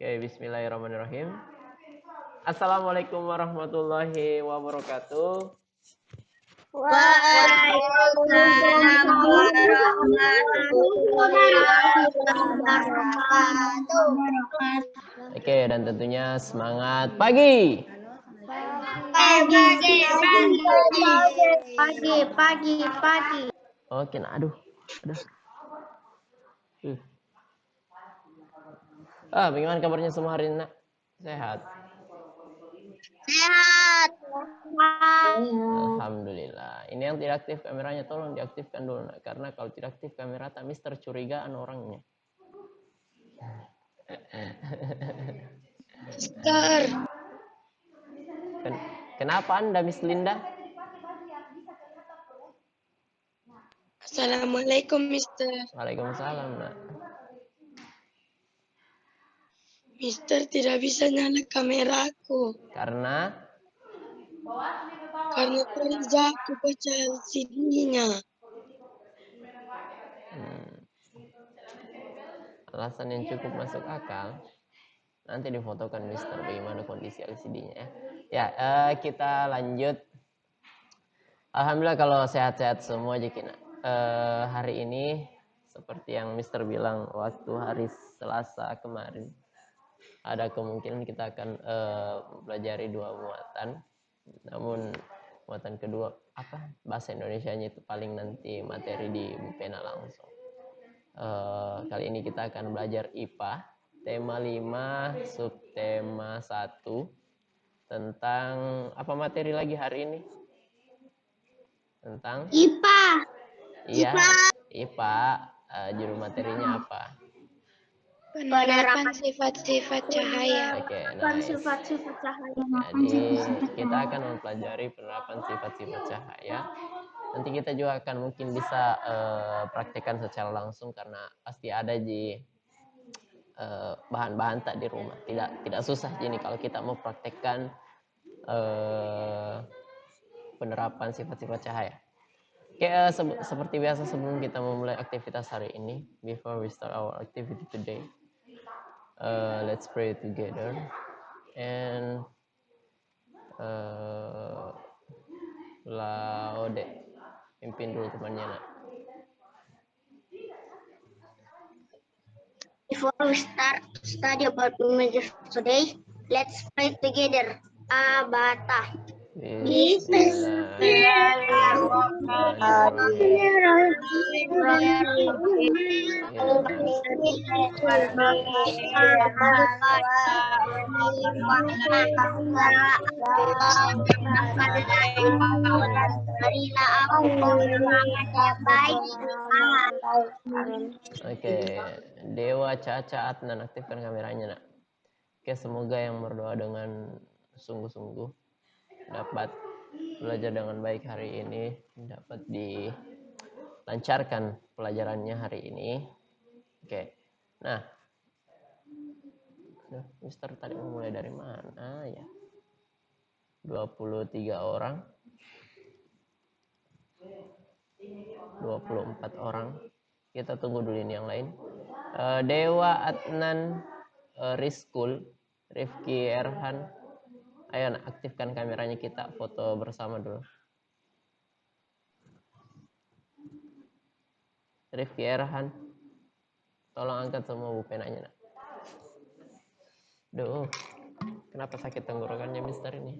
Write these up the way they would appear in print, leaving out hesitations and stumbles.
Oke, bismillahirrahmanirrahim. Assalamualaikum warahmatullahi wabarakatuh. Waalaikumsalam warahmatullahi wabarakatuh. Oke, dan tentunya semangat pagi. Pagi. Oke, nah, aduh. Bagaimana kabarnya semua hari ini, Nak? Sehat? Sehat. Alhamdulillah. Ini yang tidak aktif kameranya tolong diaktifkan dulu, Nak. Karena kalau tidak aktif kamera, tak mister curigaan orangnya. Mister. Kenapa Anda, Miss Linda? Assalamualaikum, Mister. Waalaikumsalam, Nak. Mister tidak bisa nyala kameraku. Karena terlalu jauh aku baca LCD-nya. Alasan yang cukup masuk akal. Nanti difotokan Mister bagaimana kondisi LCD-nya ya. Ya, kita lanjut. Alhamdulillah kalau sehat-sehat semua aja Kina. Hari ini seperti yang Mister bilang waktu hari Selasa kemarin, ada kemungkinan kita akan pelajari 2 muatan. Namun muatan kedua bahasa Indonesianya itu paling nanti materi di Bu Pena langsung. Kali ini kita akan belajar IPA tema 5 subtema 1 tentang apa materi lagi hari ini? Tentang IPA. Iya, IPA. Judul materinya apa? Penerapan sifat-sifat cahaya. Oke, nice. Sifat-sifat cahaya. Jadi kita akan mempelajari penerapan sifat-sifat cahaya. Nanti kita juga akan mungkin bisa praktekkan secara langsung karena pasti ada di bahan-bahan tak di rumah. Tidak susah ini kalau kita mau praktekkan penerapan sifat-sifat cahaya. Oke, seperti biasa sebelum kita memulai aktivitas hari ini, before we start our activity today, let's pray together and Laude, pimpin dulu temannya Nak. Before we start to study about images today, let's pray together. Abata. Oke, Dewa Caca Adnan, aktifkan kameranya Nak. Oke, semoga yang berdoa dengan sungguh-sungguh dapat belajar dengan baik hari ini, dapat dilancarkan pelajarannya hari ini. Oke, nah, Mister tadi mulai dari mana ya? 23 orang, 24 orang. Kita tunggu dulu ini yang lain. Dewa Adnan Rizkul, Rifki Erhan. Ayo Nak, aktifkan kameranya, kita foto bersama dulu. Rifki Erhan, tolong angkat semua bupenanya Nak. Duh, kenapa sakit tenggorokannya Mister ini?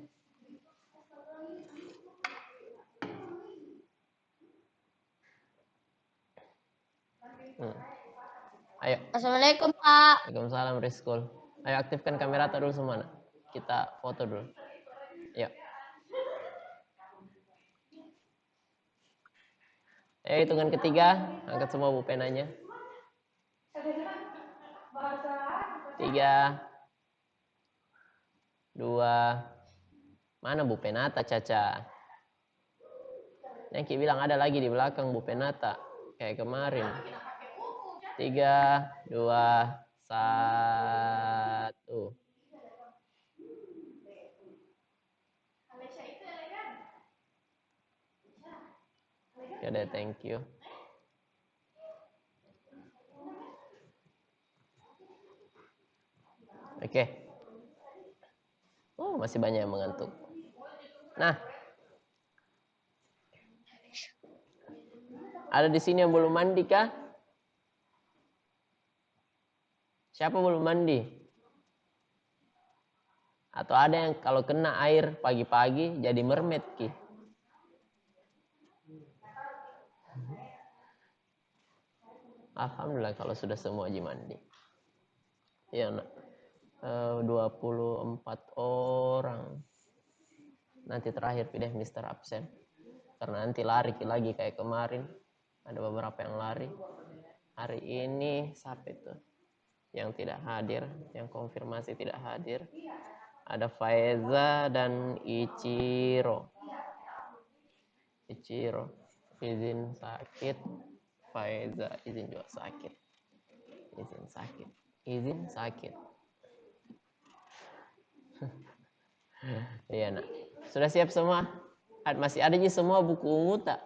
Ayo. Assalamualaikum, Pak. Waalaikumsalam Rizkul. Ayo aktifkan kamera dulu semua Nak. Kita foto dulu. Yuk. Hitungan ketiga, angkat semua bupenanya. 3, 2, mana Bu Penata Caca? Yang bilang ada lagi di belakang Bu Penata kayak kemarin. 3, 2, 1. Oke deh, thank you. Oke. Oh, masih banyak yang mengantuk. Nah, ada di sini yang belum mandi kah? Siapa belum mandi? Atau ada yang kalau kena air pagi-pagi jadi mermaid ki? Alhamdulillah kalau sudah semua mandi. Ya, nak. 24 orang. Nanti terakhir pilih Mister absen. Karena nanti lari lagi kayak kemarin. Ada beberapa yang lari. Hari ini siapa itu? Yang tidak hadir, yang konfirmasi tidak hadir. Ada Faeza dan Ichiro. Ichiro izin sakit. Faeza izin juga sakit. Izin sakit. Izin sakit. Iya, nak. Sudah siap semua? Masih ada semua buku ungu tak?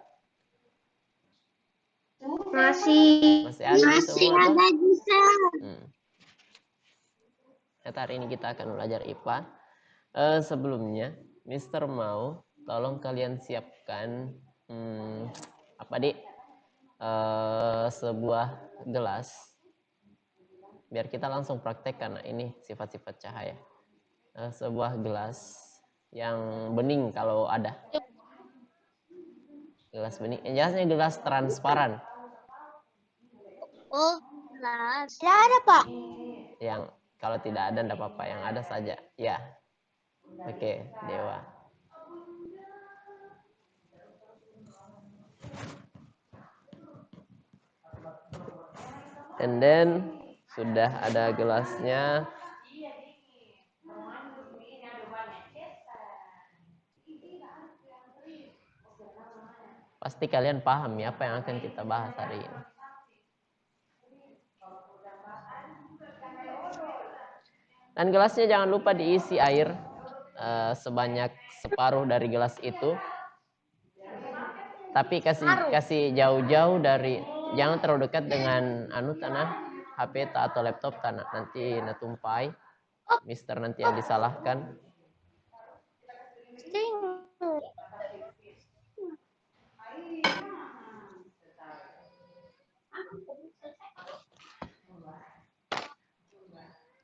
Masih ada semua ada bisa. Hari ini kita akan belajar IPA. Sebelumnya, Mister mau tolong kalian siapkan sebuah gelas. Biar kita langsung praktek karena ini sifat-sifat cahaya. Sebuah gelas yang bening kalau ada. Gelas bening. Yang jelasnya gelas transparan. Oh, gelas. Tidak ada, Pak. Yang kalau tidak ada, tidak apa-apa. Yang ada saja. Ya. Oke, Dewa. And then sudah ada gelasnya. Pasti kalian paham ya apa yang akan kita bahas hari ini. Dan gelasnya jangan lupa diisi air sebanyak separuh dari gelas itu. Tapi kasih jauh-jauh dari, jangan terlalu dekat dengan tanah HP atau laptop tanah, nanti natumpai. Mister nanti yang disalahkan.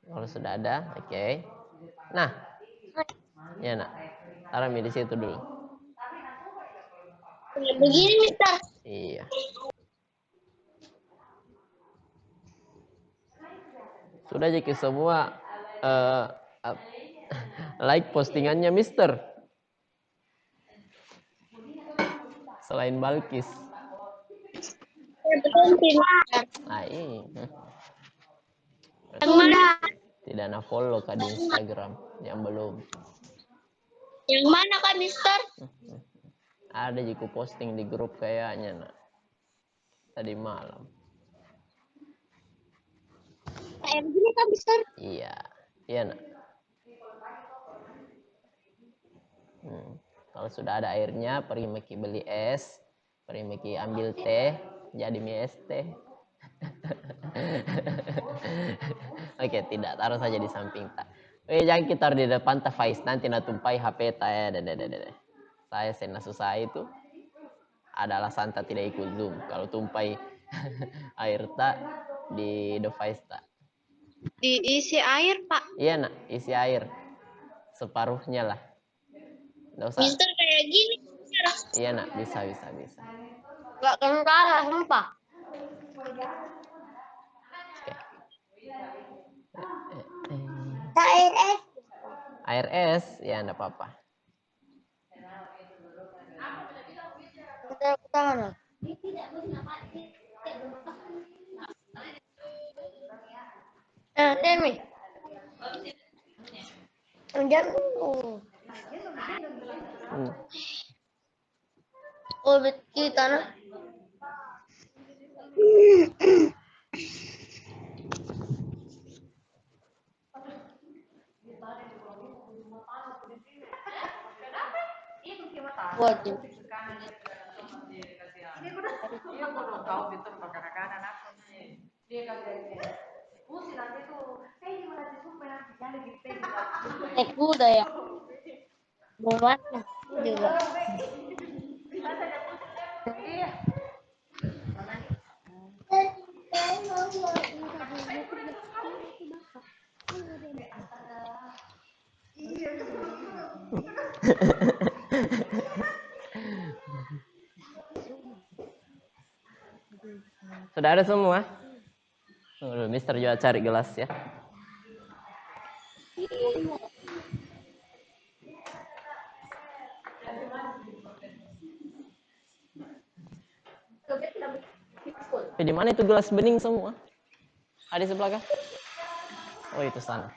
Kalau sudah ada, oke. Nah, ya nak, taruh di situ dulu. Begini, Mister. Iya. Sudah jadi semua like postingannya Mister. Selain Balkis. Yang mana? Tidak ada follow ke di Instagram yang belum. Yang mana Kak Mister? Ada juga posting di grup kayaknya nak. Tadi malam. Kayak begini Kak Mister? Iya, iya nak. Kalau sudah ada airnya, pergi Meki beli es, pergi Meki ambil teh, jadi mie es teh. Oke, tidak, taruh saja di samping tak. Jangan kita taruh di depan tak Faiz, nanti natumpai HP tak ya. Saya sena susah itu adalah santa tidak ikut Zoom. Kalau tumpai air tak di device tak. Diisi air, Pak. Iya nak, isi air separuhnya lah. Nggak usah. Mister kayak gini. Iya nak, bisa. Gak kentara, sumpah. Air es. Air es, ya enggak apa-apa. Tangan. Demi. Jangan. Oh, kita nah. Wajib. Naik kuda ya. Buat juga. Sudah ada semua? Tunggu, Mister juga cari gelas ya. Di mana itu gelas bening semua? Ada di sebelah kah? Oh, itu sana.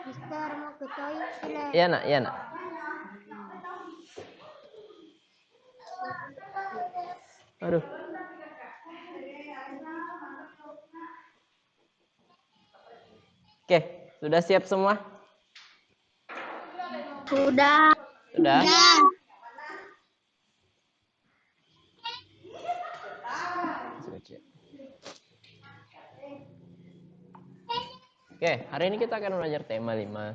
Mister mau ke toilet. Iya nak, iya nak. Aduh. Oke, sudah siap semua? Sudah. Sudah? Oke, hari ini kita akan belajar tema 5.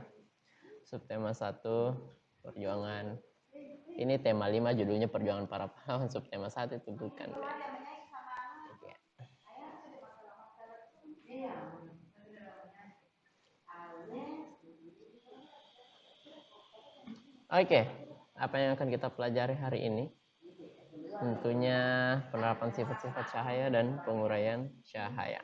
Subtema 1, perjuangan. Ini tema 5 judulnya perjuangan para pahlawan. Subtema 1 itu bukan. Oke. Oke, apa yang akan kita pelajari hari ini? Tentunya penerapan sifat-sifat cahaya dan penguraian cahaya.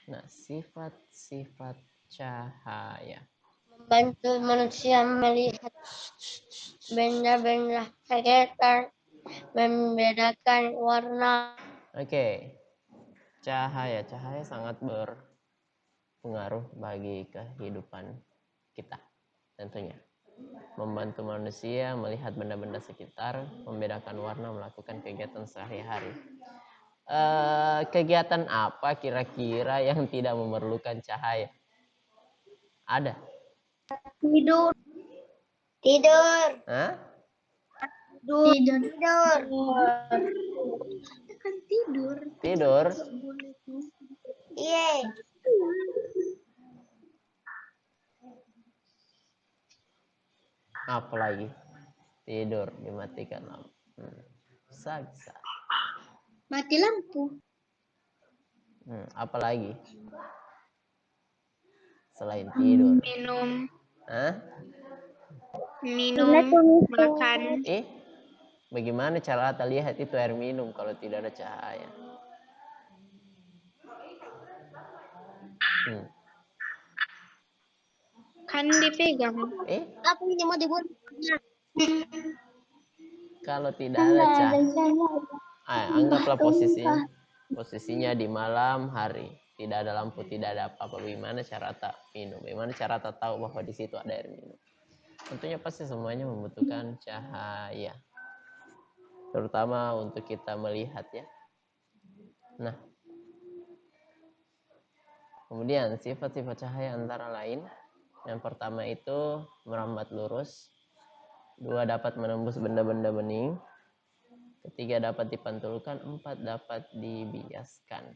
Nah, sifat-sifat cahaya. Membantu manusia melihat benda-benda sekitar, membedakan warna. Oke, cahaya sangat berpengaruh bagi kehidupan kita tentunya. Membantu manusia melihat benda-benda sekitar, membedakan warna, melakukan kegiatan sehari-hari. Kegiatan apa kira-kira yang tidak memerlukan cahaya? Ada? Tidur. Tidur. Hah? Tidur. Kan tidur. Tidur? Iya. Apa lagi? Tidur, dimatikan lampu. Bisa. Mati lampu. Apa lagi? Selain tidur. Minum. Hah? Minum. Makan. Bagaimana cara kita lihat itu air minum kalau tidak ada cahaya? Kan dipegang. Apa yang mau dibuat? Kalau tidak ada cahaya, anggaplah posisinya di malam hari, tidak ada lampu, tidak ada apa-apa. Bagaimana cara tak minum? Bagaimana cara tak tahu bahwa di situ ada air minum? Tentunya pasti semuanya membutuhkan cahaya, terutama untuk kita melihat ya. Nah, kemudian sifat-sifat cahaya antara lain, yang pertama itu merambat lurus, 2 dapat menembus benda-benda bening, 3 dapat dipantulkan, 4 dapat dibiaskan.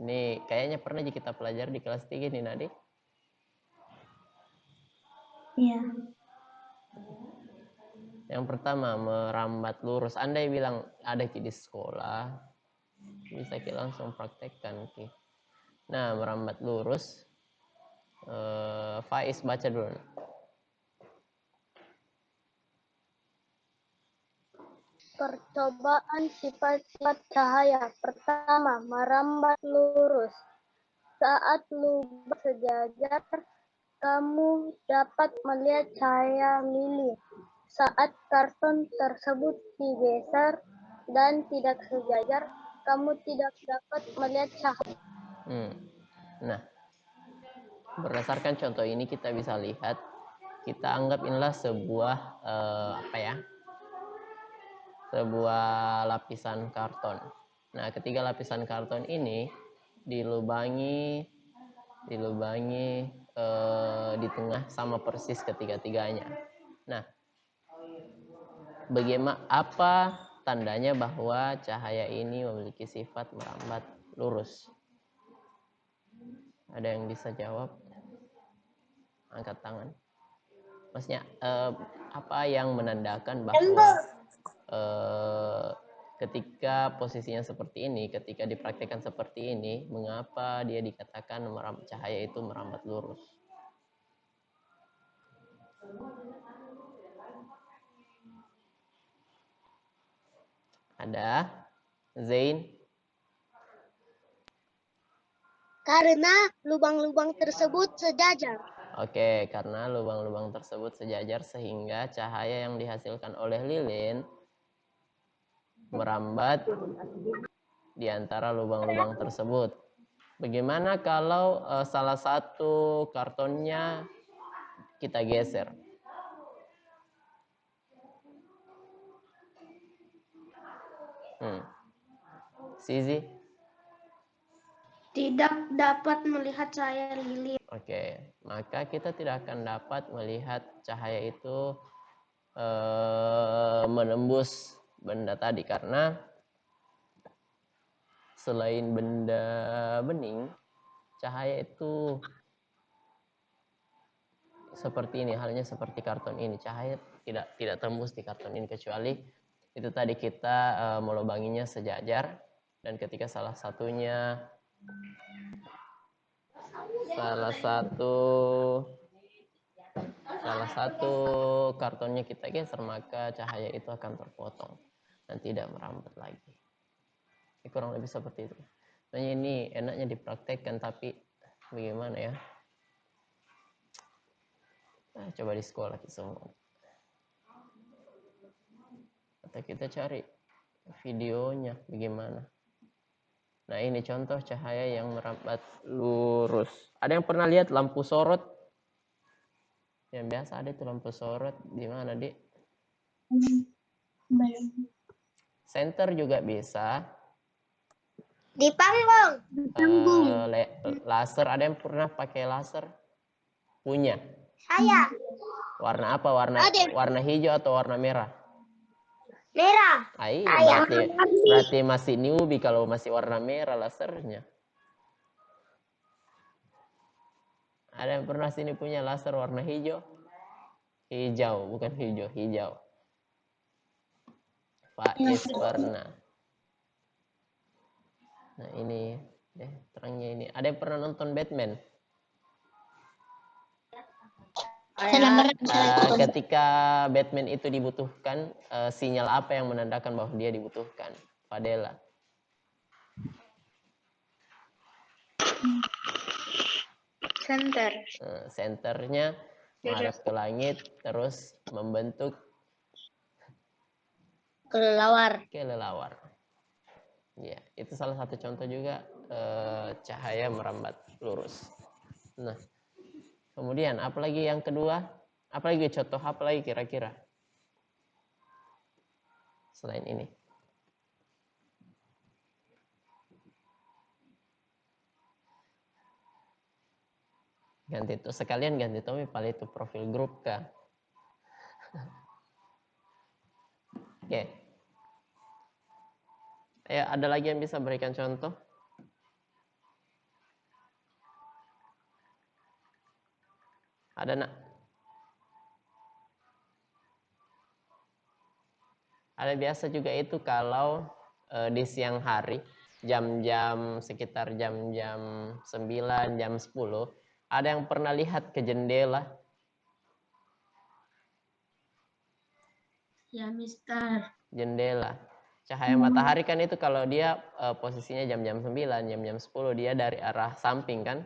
Ini kayaknya pernah kita pelajari di kelas 3 nih, Nadik. Iya. Yang pertama, merambat lurus. Andai bilang ada di sekolah, bisa kita langsung praktekkan. Nah, merambat lurus. Faiz baca dulu. Percobaan sifat-sifat cahaya. Pertama, merambat lurus. Saat lubang sejajar, kamu dapat melihat cahaya lilin. Saat karton tersebut digeser dan tidak sejajar, kamu tidak dapat melihat cahaya. Nah, berdasarkan contoh ini kita bisa lihat, kita anggap inilah sebuah sebuah lapisan karton. Nah, ketiga lapisan karton ini dilubangi dilubangi di tengah sama persis ketiga-tiganya. Nah, bagaimana apa tandanya bahwa cahaya ini memiliki sifat merambat lurus? Ada yang bisa jawab? Angkat tangan. Maksudnya apa yang menandakan bahwa ketika posisinya seperti ini, ketika dipraktikkan seperti ini, mengapa dia dikatakan cahaya itu merambat lurus? Ada? Zain? Karena lubang-lubang tersebut sejajar. Oke, karena lubang-lubang tersebut sejajar sehingga cahaya yang dihasilkan oleh lilin merambat di antara lubang-lubang tersebut. Bagaimana kalau salah satu kartonnya kita geser? Sizi? Tidak dapat melihat cahaya lilin. Oke, maka kita tidak akan dapat melihat cahaya itu menembus benda tadi karena selain benda bening, cahaya itu seperti ini, halnya seperti karton ini. Cahaya tidak tembus di karton ini kecuali itu tadi kita melubanginya sejajar, dan ketika salah satu kartonnya kita geser, maka cahaya itu akan terpotong dan tidak merambat lagi. Ini kurang lebih seperti itu. Nah, ini enaknya dipraktekkan, tapi bagaimana ya? Coba di sekolah semua. Atau kita cari videonya bagaimana. Nah, ini contoh cahaya yang merambat lurus. Ada yang pernah lihat lampu sorot? Yang biasa ada itu lampu sorot. Di mana, Dik? Center juga bisa. Di panggung. Laser, ada yang pernah pakai laser? Punya. Saya. Warna apa? Warna hijau atau warna merah? Merah. Berarti masih newbie kalau masih warna merah lasernya. Ada yang pernah sini punya laser warna hijau? Hijau, bukan hijau, hijau. Faiz pernah. Nah, ini terangnya ini. Ada yang pernah nonton Batman? Ketika Batman itu dibutuhkan, sinyal apa yang menandakan bahwa dia dibutuhkan? Fadela. Senternya menghadap ke langit, terus membentuk kelelawar. Ya, itu salah satu contoh juga cahaya merambat lurus. Nah, kemudian apalagi yang kedua? Apalagi contoh apa lagi kira-kira selain ini? Ganti itu sekalian ganti Tommy paling itu profil grup kah? Oke. Ya, ada lagi yang bisa berikan contoh? Ada, nak? Ada biasa juga itu kalau di siang hari, jam-jam sekitar jam-jam 9, jam 10, ada yang pernah lihat ke jendela? Ya, Mister. Jendela. Cahaya matahari kan itu kalau dia posisinya jam-jam 9, jam-jam 10, dia dari arah samping kan?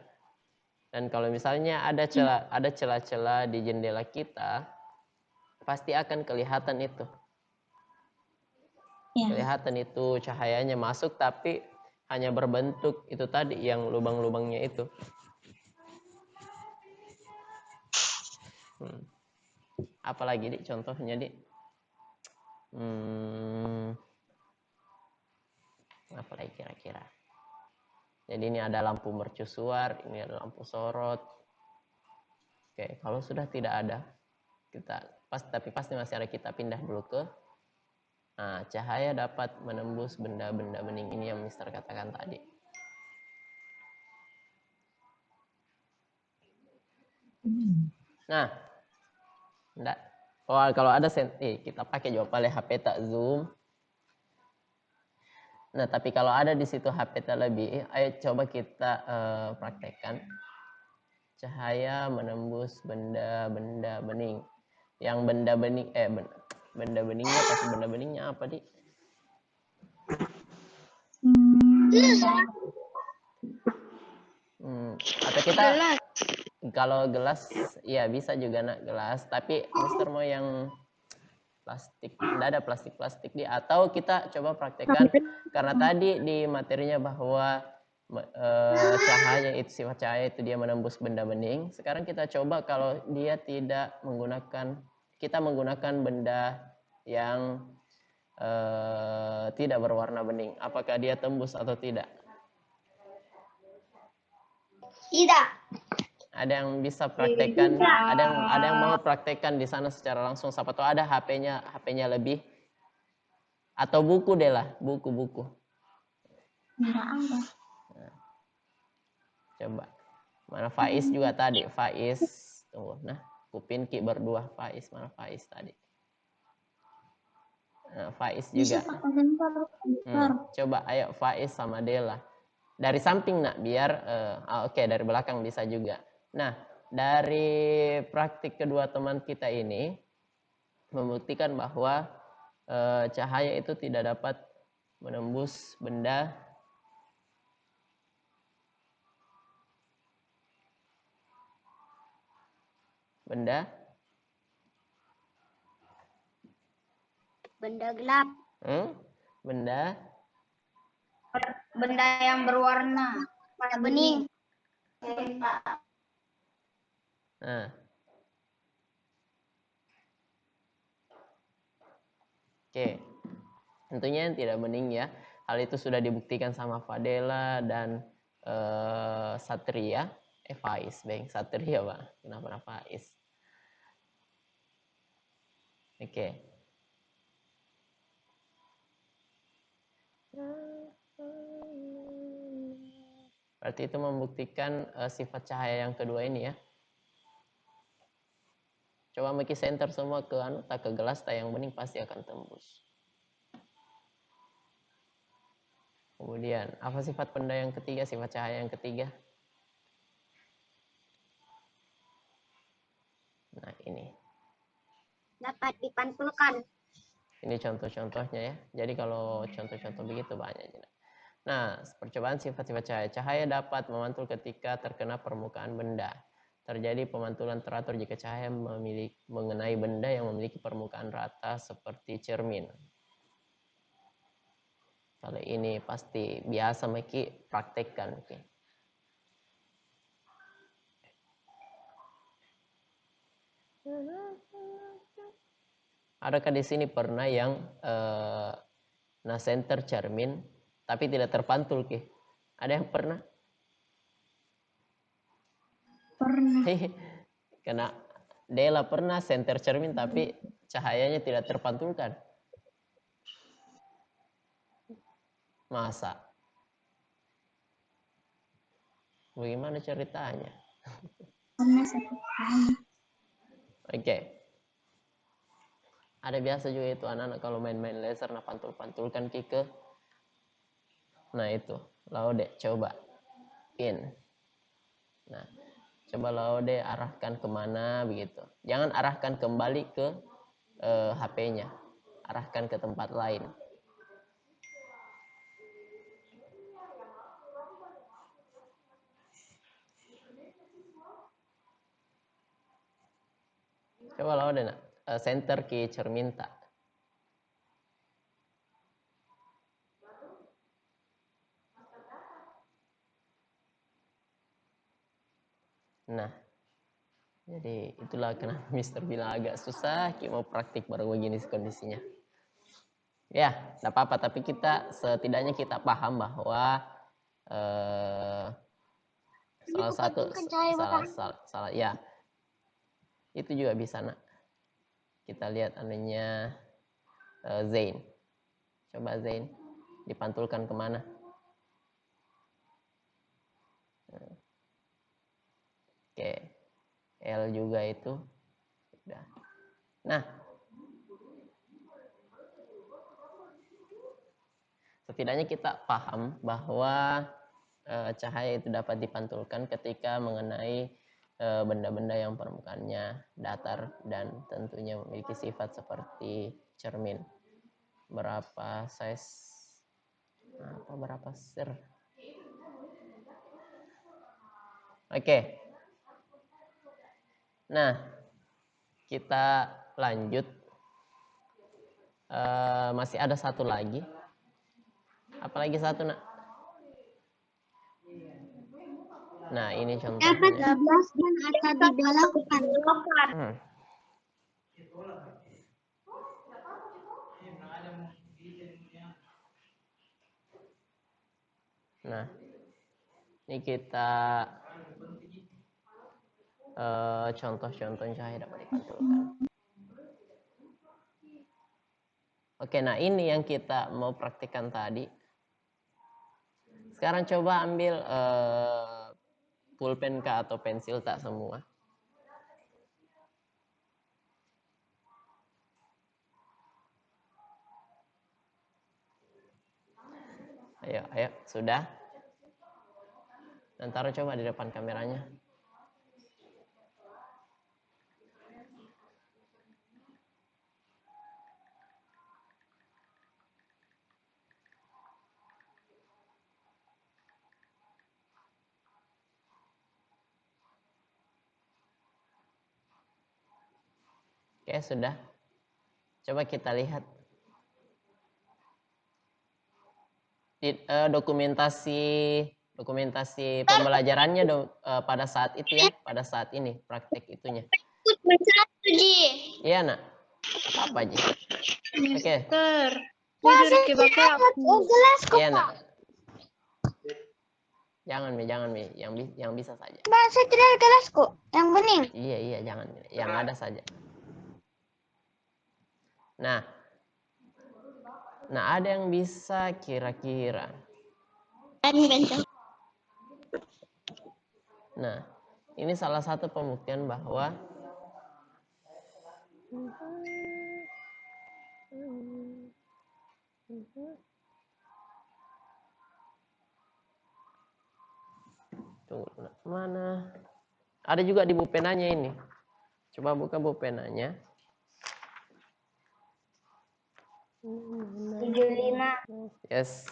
Dan kalau misalnya ada celah-celah di jendela kita, pasti akan kelihatan itu. Kelihatan itu cahayanya masuk, tapi hanya berbentuk itu tadi yang lubang-lubangnya itu. Apalagi, Dik, contohnya, Dik? Apalagi kira-kira? Jadi ini ada lampu mercusuar, ini ada lampu sorot. Oke, kalau sudah tidak ada, tapi pasti masih ada, kita pindah dulu ke cahaya dapat menembus benda-benda bening. Ini yang Mister katakan tadi. Nah, enggak. Kalau ada kita pakai juga paling HP tak zoom. Nah, tapi kalau ada di situ HP tak lebih, ayo coba kita praktekkan cahaya menembus benda-benda bening. Yang benda bening, benda beningnya, pas benda beningnya apa, Di? Atau kita gelas. Kalau gelas ya bisa juga nak gelas, tapi Mister mau yang plastik, enggak ada plastik di, atau kita coba praktekkan karena tadi di materinya bahwa cahaya itu, sifat cahaya itu dia menembus benda bening. Sekarang kita coba kalau dia tidak menggunakan, kita menggunakan benda yang tidak berwarna bening, apakah dia tembus atau tidak? Tidak. Ada yang bisa praktekkan? Ada yang mau praktekkan di sana secara langsung? Siapa tahu ada HP-nya lebih. Atau buku deh lah, buku. Nah, coba. Mana Faiz juga tadi? Faiz, tunggu. Nah, Kupin Ki berdua. Faiz, mana Faiz tadi? Nah, Faiz juga. Coba ayo Faiz sama Dela. Dari samping nak, biar oke, dari belakang bisa juga. Nah, dari praktik kedua teman kita ini membuktikan bahwa cahaya itu tidak dapat menembus benda gelap. Benda yang berwarna bening. Nah. Oke. Tentunya yang tidak bening ya. Hal itu sudah dibuktikan sama Fadela dan Satria. Faiz, Bang. Satria, Pak. Kenapa Faiz? Oke. Berarti itu membuktikan sifat cahaya yang kedua ini ya. Coba make center semua ke ke gelas, yang bening pasti akan tembus. Kemudian, apa sifat benda yang ketiga, sifat cahaya yang ketiga? Nah, ini. Dapat dipantulkan. Ini contoh-contohnya ya. Jadi kalau contoh-contoh begitu banyak. Nah, percobaan sifat-sifat cahaya. Cahaya dapat memantul ketika terkena permukaan benda. Terjadi pemantulan teratur jika cahaya mengenai benda yang memiliki permukaan rata seperti cermin. Kalau ini pasti biasa Meki praktekkan. Okay. Adakah di sini pernah yang center cermin tapi tidak terpantul Ki? Ada yang pernah? Pernah. Karena Dela pernah center cermin tapi cahayanya tidak terpantulkan. Masa? Bagaimana ceritanya? Oke. Ada biasa juga itu anak-anak kalau main-main laser pantul-pantulkan ke. Nah itu, Laude coba in. Nah, coba Laude arahkan kemana begitu. Jangan arahkan kembali ke HP-nya. Arahkan ke tempat lain. Coba Laude nak, center ke cermin tak. Nah, jadi itulah kenapa Mister bilang agak susah mau praktik baru begini kondisinya. Ya, tidak apa-apa, tapi kita setidaknya kita paham bahwa salah satu salah ya, itu juga bisa nak. Kita lihat anunya Zain. Coba Zain dipantulkan kemana? Oke, L juga itu. Udah. Nah, setidaknya kita paham bahwa cahaya itu dapat dipantulkan ketika mengenai benda-benda yang permukaannya datar dan tentunya memiliki sifat seperti cermin. Berapa size? Berapa sir? Oke. Nah, kita lanjut. Masih ada satu lagi. Apalagi satu nak? Nah, ini contohnya. Dapat 12 dan atau dibelokkan. Nah, ini kita contoh-contoh cahaya dapat dipantulkan. Oke, nah ini yang kita mau praktikkan tadi. Sekarang coba ambil pulpen kah atau pensil tak semua. Ayo, sudah. Dan taruh coba di depan kameranya. Oke, sudah. Coba kita lihat. Dokumentasi pembelajarannya pada saat itu ya, pada saat ini praktek itunya. Iya nak. Apa aja? Oke. Iya nak. Jangan Mi, yang bisa saja. Saya tidak kelas kok, yang bening. Iya, jangan. Yang ada saja. Nah, ada yang bisa kira-kira. Nah, ini salah satu pembuktian bahwa tunggu, mana? Ada juga di buku penanya ini. Coba buka buku penanya. 75. Yes.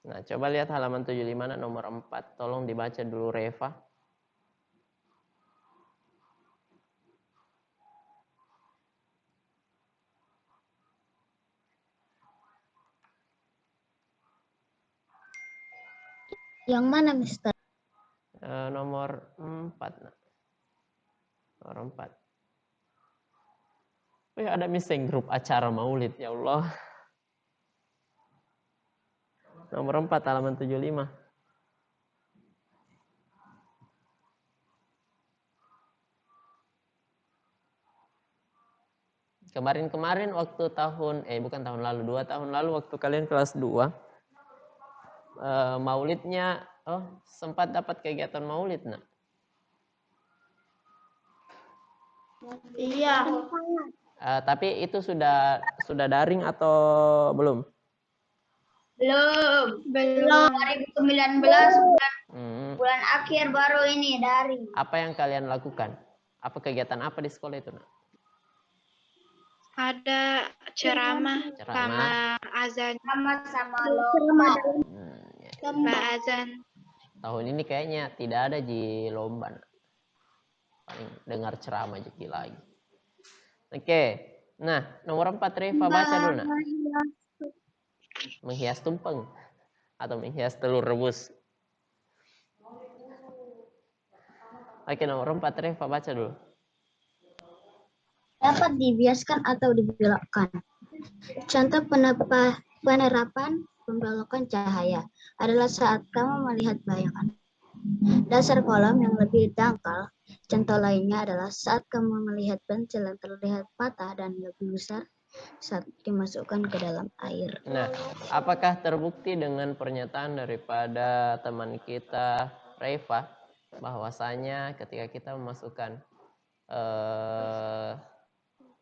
Nah, coba lihat halaman 75 nomor 4. Tolong dibaca dulu Reva. Yang mana, Mister? Nomor 4. Nah. Nomor 4. Ada missing grup acara maulid, ya Allah. Nomor 4 halaman 75. Kemarin waktu bukan tahun lalu, 2 tahun lalu waktu kalian kelas 2, maulidnya, sempat dapat kegiatan maulid, nak? Iya. Tapi itu sudah daring atau belum? Belum. 2019 bulan akhir baru ini daring. Apa yang kalian lakukan? Apa kegiatan apa di sekolah itu, nak? Ada ceramah sama azan. Sama lomba. Lomba azan. Tahun ini kayaknya tidak ada di lomba. Paling dengar ceramah jadi lagi. Oke. Nah, nomor 4 Reva baca dulu, nak. Menghias tumpeng atau menghias telur rebus. Oke, nomor 4 Reva baca dulu. dapat dibiaskan atau dibelokkan. Contoh penerapan pembelokan cahaya adalah saat kamu melihat bayangan dasar kolam yang lebih dangkal. Contoh lainnya adalah saat kamu melihat pensil yang terlihat patah dan lebih besar saat dimasukkan ke dalam air. Nah, apakah terbukti dengan pernyataan daripada teman kita Reva bahwasanya ketika kita memasukkan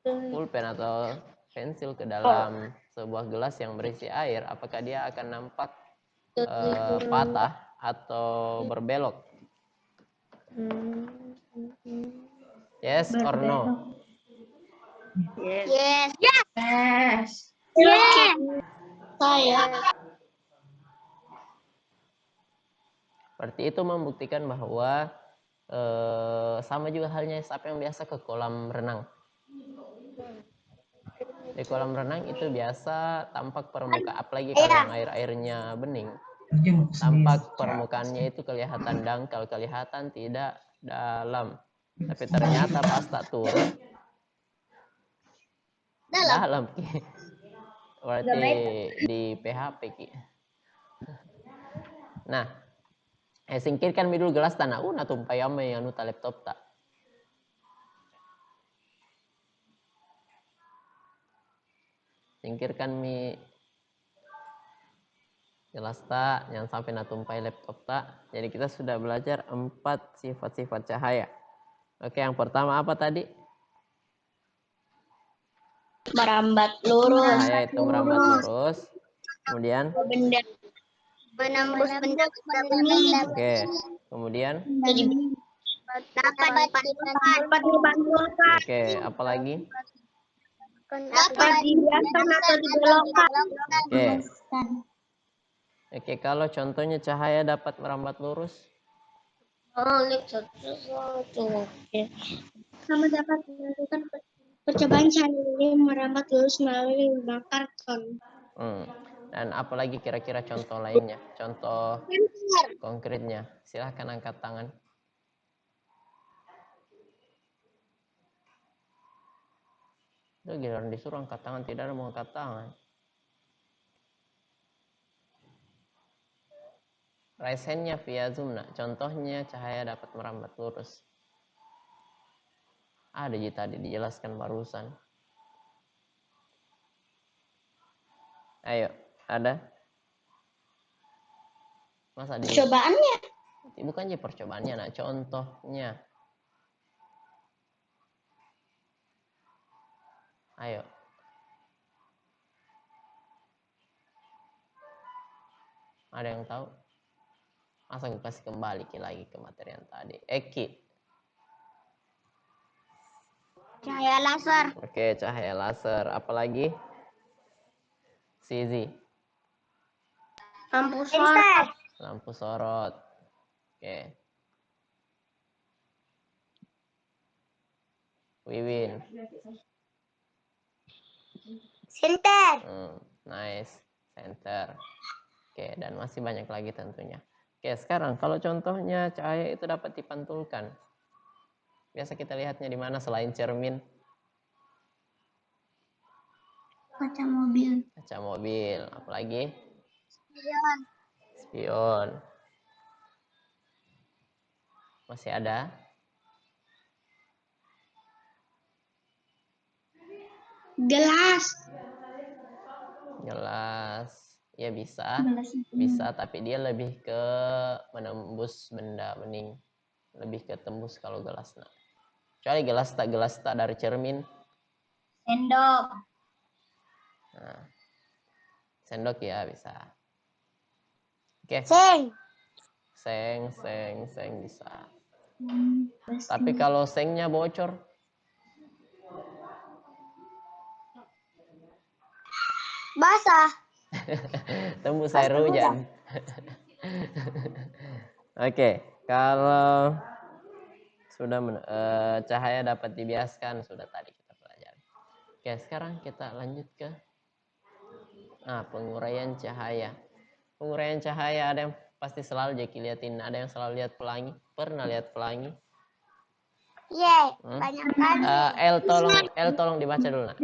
pulpen atau pensil ke dalam sebuah gelas yang berisi air, apakah dia akan nampak patah atau berbelok? Yes or no? Yes. Yes. Yes. Saya. Berarti itu membuktikan bahwa sama juga halnya siapa yang biasa ke kolam renang. Di kolam renang itu biasa tampak permukaan, apalagi kalau yang air-airnya bening, tampak permukaannya itu kelihatan dangkal, kelihatan tidak dalam. Tapi ternyata pas tak turun dalam. Berarti di PHP Ki. Nah, singkirkan mi dulu gelas tanah una tumpai ama yang nuta laptop tak. Singkirkan mi gelas tak, jangan sampai natumpai laptop tak. Jadi kita sudah belajar 4 sifat-sifat cahaya. Oke, yang pertama apa tadi? Merambat lurus. Cahaya itu merambat lurus. Kemudian? Benda. Menembus benda bening. Oke. Kemudian? Dapat dipantulkan. Oke, apa lagi? Dapat dibiaskan atau dibelokkan. Oke. Oke, kalau contohnya cahaya dapat merambat lurus? Kamu dapat melakukan percobaan cahaya merambat lurus melalui lubang karton. Dan apalagi kira-kira contoh lainnya? Contoh konkretnya. Silahkan angkat tangan. Udah giliran disuruh angkat tangan, tidak ada mau angkat tangan. Raise hand-nya via Zoom, nak. Contohnya cahaya dapat merambat lurus. Ada ji tadi dijelaskan barusan. Ayo, ada? Masa di Percobaannya? Bukan ji percobaannya, nak. Contohnya. Ayo. Ada yang tahu? Masa gue kasih kembali lagi ke materi yang tadi. Eki. Cahaya laser. Oke, cahaya laser. Apalagi? Sizi. Lampu sorot. Lampu sorot. Oke. Wiwin. Senter. Nice. Center. Oke, dan masih banyak lagi tentunya. Oke, sekarang kalau contohnya cahaya itu dapat dipantulkan. Biasa kita lihatnya di mana selain cermin? Kaca mobil. Kaca mobil. Apalagi? Spion. Spion. Masih ada? Gelas. Gelas. Ya bisa. Bisa, tapi dia lebih ke menembus benda bening. Lebih ke tembus kalau gelas. Nah. Kecuali gelas tak dari cermin. Sendok. Nah. Sendok ya bisa. Oke. Seng bisa. Tapi kalau sengnya bocor, basah. tembus air hujan. Oke, kalau sudah cahaya dapat dibiaskan, sudah tadi kita pelajari. Oke, sekarang kita lanjut ke penguraian cahaya. Penguraian cahaya ada yang pasti selalu Jeki liatin, ada yang selalu lihat pelangi. Pernah lihat pelangi? Banyak kali. L tolong dibaca dulu nak.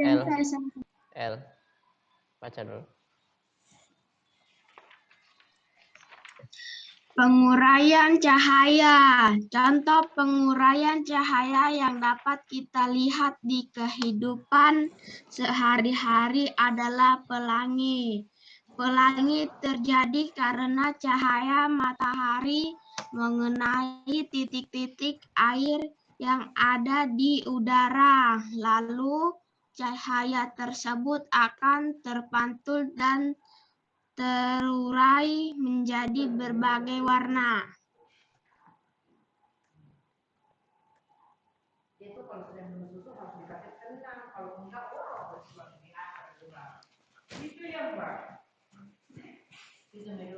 L baca dulu. Penguraian cahaya. Contoh penguraian cahaya yang dapat kita lihat di kehidupan sehari-hari adalah pelangi. Pelangi terjadi karena cahaya matahari mengenai titik-titik air yang ada di udara. Lalu cahaya tersebut akan terpantul dan terurai menjadi berbagai warna.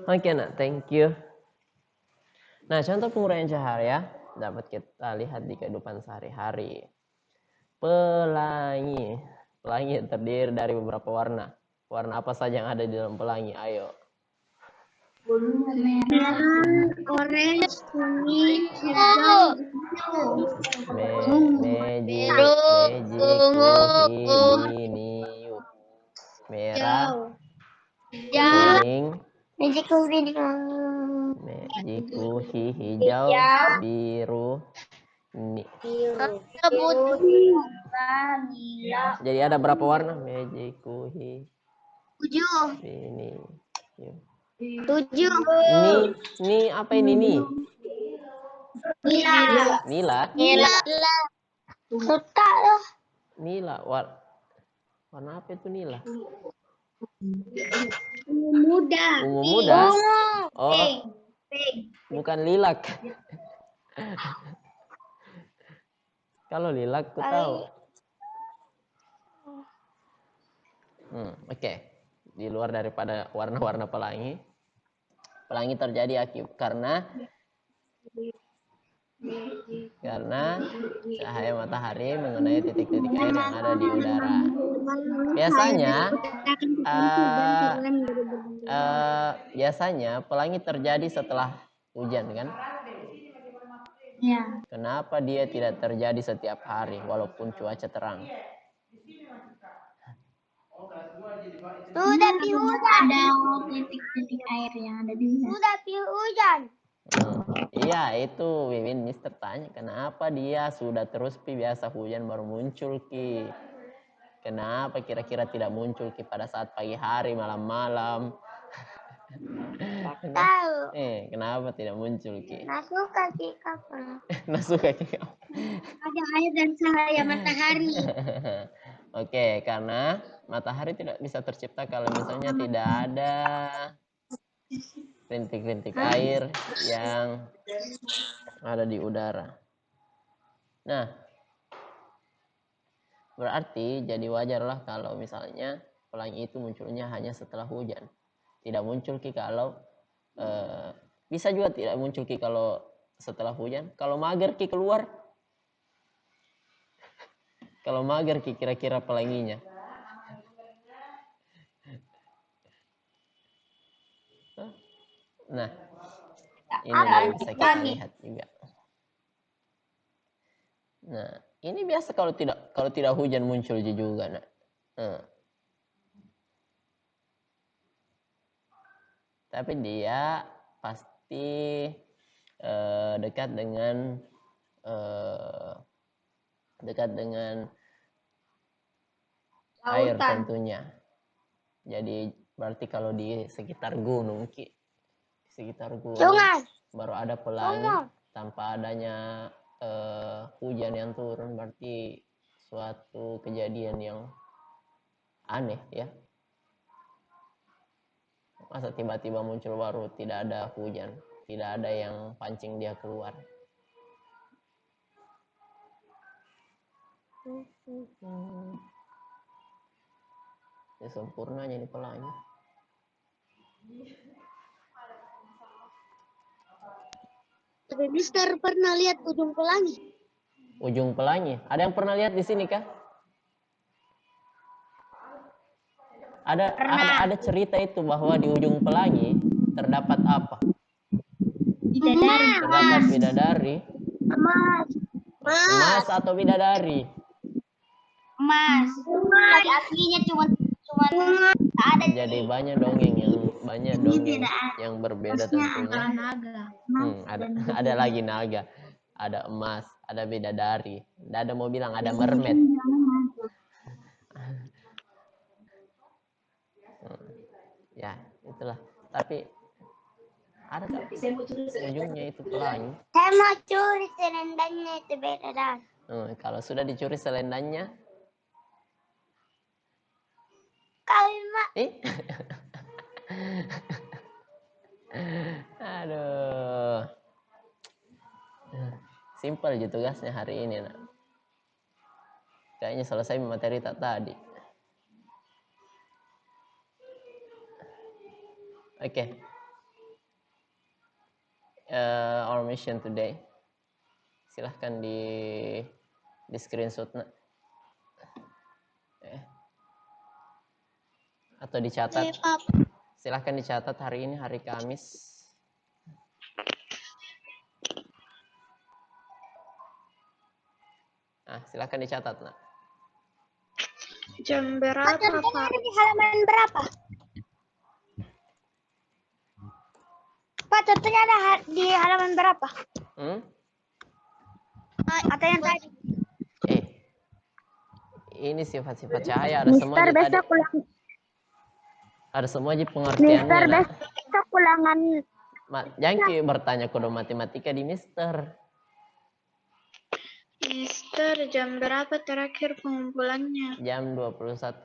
Oke nak, thank you. Nah, contoh penguraian cahaya dapat kita lihat di kehidupan sehari-hari. Pelangi. Pelangi terdiri dari beberapa warna. Warna apa saja yang ada di dalam pelangi? Ayo. Merah, orange, kuning, hijau, biru, merah, kuning, hijau, biru, jadi ada berapa warna? tujuh. Ini apa ini nih? Nila. Nila. Warna apa itu nila? Ungu muda. Oh, bukan lilac. Kalau lilac aku tahu. Oke. Di luar daripada warna-warna pelangi. Pelangi terjadi karena cahaya matahari mengenai titik-titik air yang ada di udara. Biasanya pelangi terjadi setelah hujan kan? Ya. Kenapa dia tidak terjadi setiap hari walaupun cuaca terang? Sudah hujan. Ada titik-titik air yang ada di sana. Sudah hujan. Iya, itu Wiwin Mister tanya kenapa dia sudah terus biasa hujan baru muncul Ki. Kenapa kira-kira tidak muncul Ki pada saat pagi hari, malam-malam? Tahu. Kenapa tidak muncul Ki? Nasuh kaki kapal. Nasuh kaki kapal. Ada air dan cahaya matahari. Oke, karena matahari tidak bisa tercipta kalau misalnya tidak ada rintik-rintik air yang ada di udara. Nah, berarti jadi wajarlah kalau misalnya pelangi itu munculnya hanya setelah hujan. Tidak muncul Ki kalau bisa juga tidak muncul Ki kalau setelah hujan. Kalau mager Ki keluar. Kalau mager Ki kira-kira pelanginya. Nah, ini yang bisa kita lihat juga. Nah, ini biasa kalau tidak hujan muncul juga. Nah. Tapi dia pasti dekat dengan air tentunya. Jadi berarti kalau di sekitar gunung Ki, baru ada pelangi. Tanpa adanya hujan yang turun berarti suatu kejadian yang aneh ya. Masa tiba-tiba muncul baru tidak ada hujan, tidak ada yang pancing dia keluar. Ya sempurnanya ini pelangi. Tapi Mister pernah lihat ujung pelangi? Ujung pelangi? Ada yang pernah lihat di sini kah? Ada cerita itu bahwa di ujung pelangi terdapat apa? Bidadari. Terdapat bidadari. Emas. Emas atau bidadari? Emas. Aslinya cuma ada. Jadi banyak dongeng yang berbeda tentunya. Naga. Ada lagi naga, ada emas, ada bidadari. Nggak ada mau bilang ada mermaid. Ya, itulah. Tapi ada tak ujungnya itu pelangi. Saya mau curi selendangnya itu beda dah. Kalau sudah dicuri selendangnya, Kawin mak. Aduh. Simpel aja tugasnya hari ini, nak. Kayaknya selesai materi tak tadi. Okay. Our mission today. Silahkan di screenshot, nak. Atau dicatat. Silahkan dicatat hari ini hari Kamis. Silahkan dicatat, nak. Jam berapa, Pak? Di halaman berapa? Pak, contohnya ada di halaman berapa? Atau yang tadi? Ini sifat-sifat cahaya ada semua aja tadi. Ada semua aja pengertiannya. Mister, besok ulangan. Jangan bertanya kode matematika di Mister. Mister, jam berapa terakhir pengumpulannya? Jam 21.00.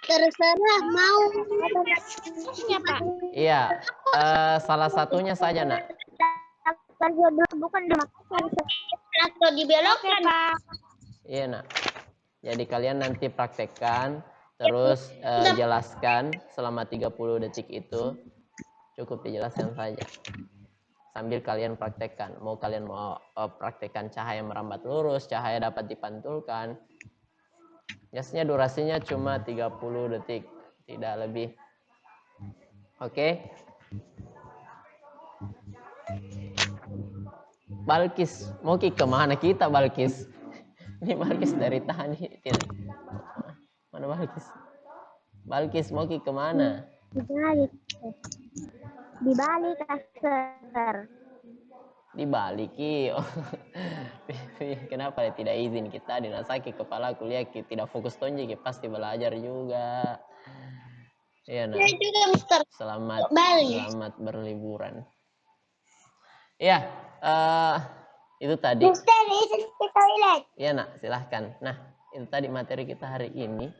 Terserah mau. Pak. Iya, salah satunya saja, nak. Bukan atau dibelokkan, Pak. Iya, nak. Jadi kalian nanti praktekkan, terus jelaskan selama 30 detik itu. Cukup dijelaskan saja. Sambil kalian praktekkan. Kalian mau praktekkan cahaya merambat lurus, cahaya dapat dipantulkan. Biasanya durasinya cuma 30 detik, tidak lebih. Oke. Balkis, mau kemana kita, Balkis? Ini Balkis dari tadi. Mana Balkis? Balkis mau kemana? Dibalik kasar. Dibalik, oh. Kenapa tidak izin kita dinasaki kepala kuliah tidak fokus tonji pasti belajar juga. Iya, nah. Juga, Mister. Selamat berliburan. Iya, itu tadi. Mister, izin ke toilet. Iya, nak, silahkan. Nah, itu tadi materi kita hari ini.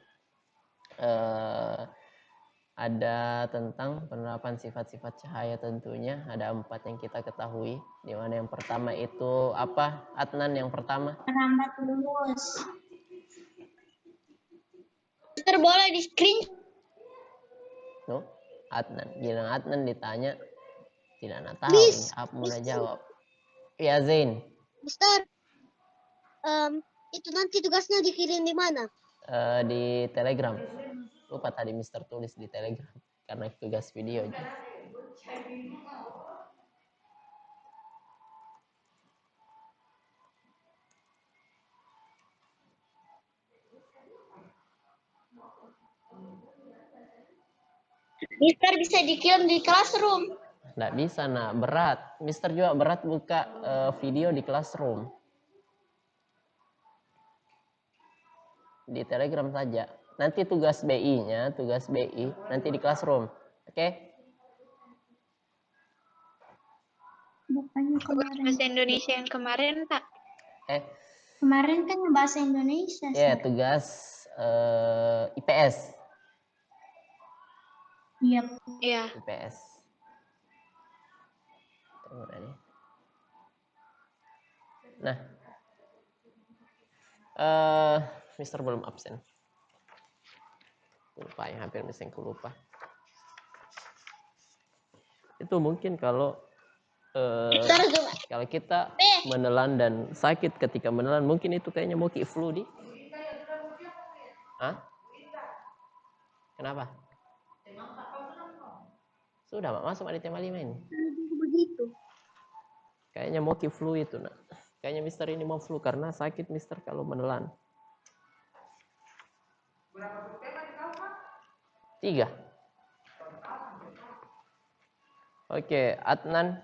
Ada tentang penerapan sifat-sifat cahaya tentunya. Ada 4 yang kita ketahui. Di mana yang pertama itu apa? Adnan yang pertama. Merambat lurus. Mister, boleh di screen? No, Adnan. Gila, Adnan ditanya. Tidak tahu. Apa mau jawab? Iya, Zain. Mister, itu nanti tugasnya dikirim di mana? Di Telegram. Lupa tadi Mister tulis di Telegram karena tugas video aja. Mister, bisa dikirim di classroom. Nggak bisa, nak, berat. Mister juga berat buka video di classroom. Di Telegram saja. Nanti tugas BI-nya, nanti di classroom. Oke? Bahasa Indonesia yang kemarin, Pak. Kemarin kan bahasa Indonesia. Ya, tugas IPS. Iya. Iya. IPS. Nah, Mister belum absen. Lupa, yang hampir missing lupa. Itu mungkin kalau kita menelan dan sakit ketika menelan, mungkin itu kayaknya mau flu di. Hah? Kenapa? Sudah, Mak, masuk di tema 5 ini. Begitu. Kayaknya mau ke flu itu, nak. Kayaknya Mister ini mau flu karena sakit Mister kalau menelan. 3. Oke, Adnan.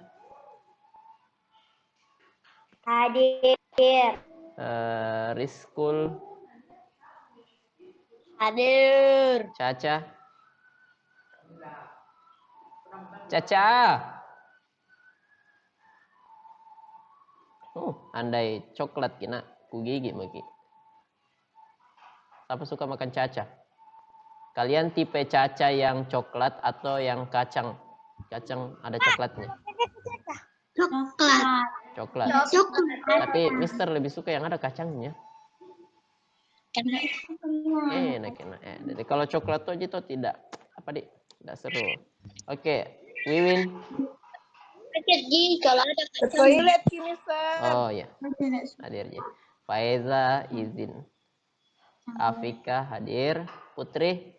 Hadir. Rizkul. Hadir. Caca. Caca. Andai coklat kina ku gigi maki. Siapa suka makan caca? Kalian tipe caca yang coklat atau yang kacang? Kacang ada coklatnya. Coklat. Coklat. Tapi Mister lebih suka yang ada kacangnya. Enak. Jadi kalau coklat tuh gitu tidak apa dik? Tidak seru. Oke, Wiwin. Kalau ada Toilet sini, Mister. Oh ya. Hadir Ji. Faiza izin. Afika hadir. Putri.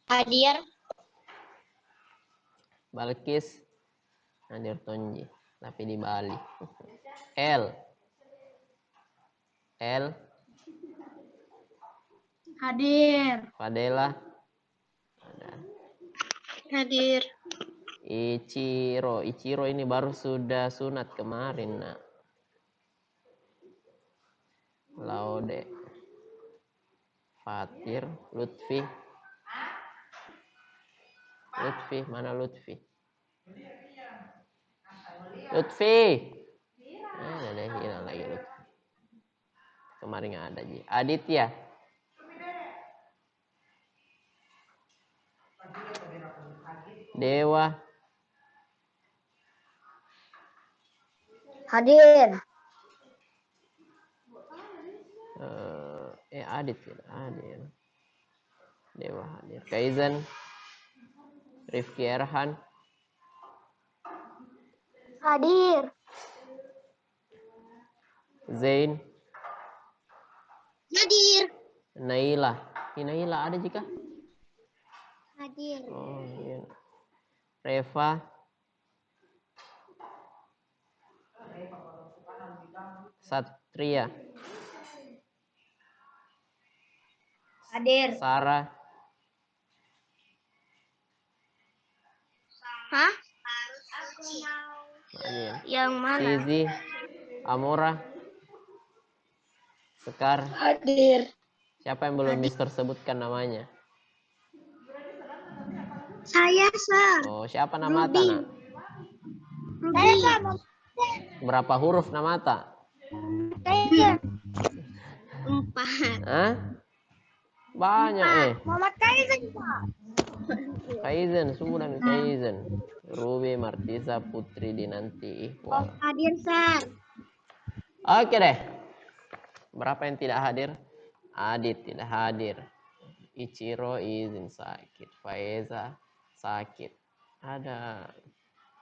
hadir. Balkis hadir Tonji. Tapi di Bali. L. Hadir. Fadela. Hadir. Ichiro ini baru sudah sunat kemarin, nak. Laude. Fatir. Lutfi, mana Lutfi? Ada hilang lagi Lutfi. Kemarin nggak ada Ji. Aditya. Dewa. Hadir. Adit tidak hadir. Dewa hadir. Kaizen. Rifki Erhan. Hadir. Zain. Hadir. Naila. Naila ada jika? Hadir. Oh iya. Reva. Satria. Hadir. Sarah. Hah? Hadir. Yang mana? Sizi. Amora. Sekar. Hadir. Siapa yang belum Mister sebutkan namanya? Saya, Sir. Oh, siapa Namata, nak? Ruby. Berapa huruf Namata? 4. Hah? Banyak Muhammad Kaizen. Kaizen, sudah Kaizen. Ruby, Martisa, Putri, Dinanti, Iqbal. Hadir, Sir. Oke deh. Berapa yang tidak hadir? Adit tidak hadir. Ichiro izin sakit. Faeza sakit. Ada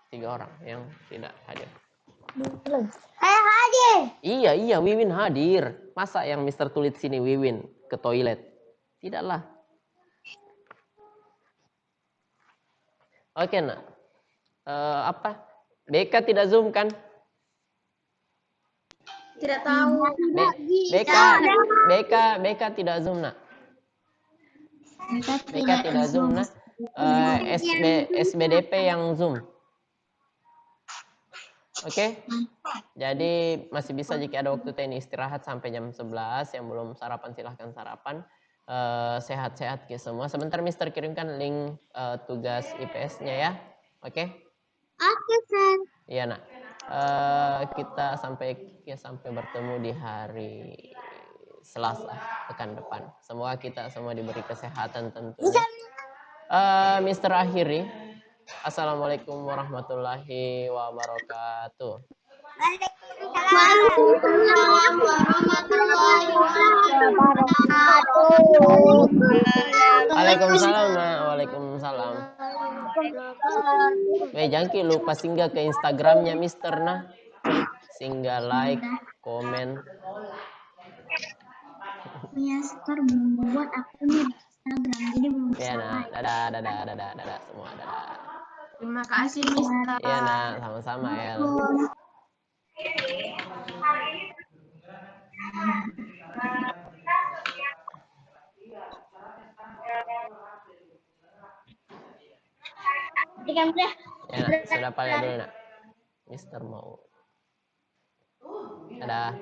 3 orang yang tidak hadir. Saya hadir. Iya, Wiwin hadir. Masa yang Mister tulis sini Wiwin ke toilet? Tidaklah. Oke, nak. Apa? Beka tidak zoom kan? Tidak tahu. Beka tidak zoom, nak. Beka tidak zoom, nak. SBDP yang zoom. Oke? Jadi masih bisa jika ada waktu ini istirahat sampai jam 11. Yang belum sarapan silahkan sarapan. Sehat-sehat ke semua. Sebentar Mister kirimkan link tugas IPS-nya ya. Oke? Oke, Sir. Iya, nak. Kita sampai bertemu di hari Selasa pekan depan. Semoga kita semua diberi kesehatan tentunya. Mister akhiri. Assalamualaikum warahmatullahi wabarakatuh. Waalaikumsalam warahmatullahi wabarakatuh. Waalaikumsalam, Mak. Waalaikumsalam. Jangan lupa singgah ke Instagramnya Mister nah. Singgah like, komen. Mister buat akunnya di Instagram jadi belum Ya, nah. Dadah semua. Dadah. Terima kasih, Mister. Iya, nak, sama-sama, El. Ya, nak, sudah pakai dulu, nak. Mister mau. Dadah.